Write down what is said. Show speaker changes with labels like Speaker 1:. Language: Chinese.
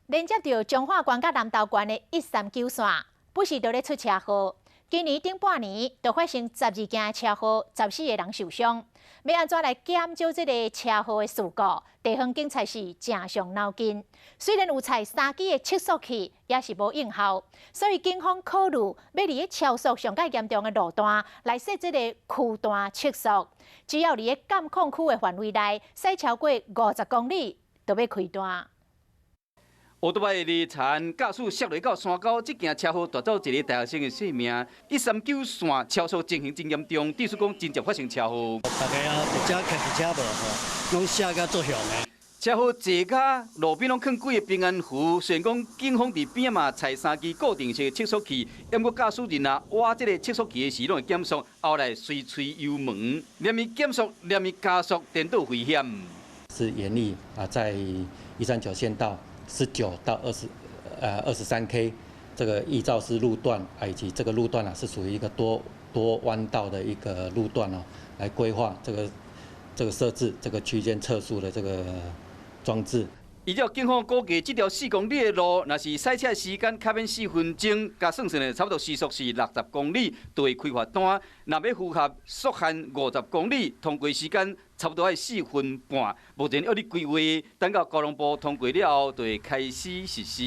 Speaker 1: 连接到彰化县甲南投县的139线，不时都咧出车祸。今年顶半年，就发生12件车祸，14个人受伤。要安怎来减少这个车祸的事故？地方警察是正伤脑筋。虽然有采3支的测速器，也是无用效，所以警方考虑要伫超速上较严重的路段来设这个区段测速，只要伫监控区的范围内，驶超过50公里，就要开单。
Speaker 2: 乌托邦的离残驾驶摔落到山沟，这件车祸夺走一个大学生的性命。139线超速情形真严重，地叔讲真正发生车祸。
Speaker 3: 大家啊，这开车无吼，拢写甲作响的。
Speaker 2: 车祸坐甲路边拢放几个平安符，虽然讲警方伫边嘛采3支固定式测速器，不过驾驶人啊挖这个测速器的时，拢会减速，后来随吹油门，连伊减速，连伊加速，颠倒危险。
Speaker 4: 是严厉啊，在139县道19到23 K 这个依照是路段以及这个路段是属于一个多弯道的一个路段来规划这个设置这个区间测速的这个装置。
Speaker 2: 依照警方估计，这条4公里的路，若是赛车时间较免4分钟，加算算的差不多时速是60公里，就会开罚单。若要符合速限50公里，通过时间差不多要4分半。目前要你规划，等到交通部通过了后，就会开始实施。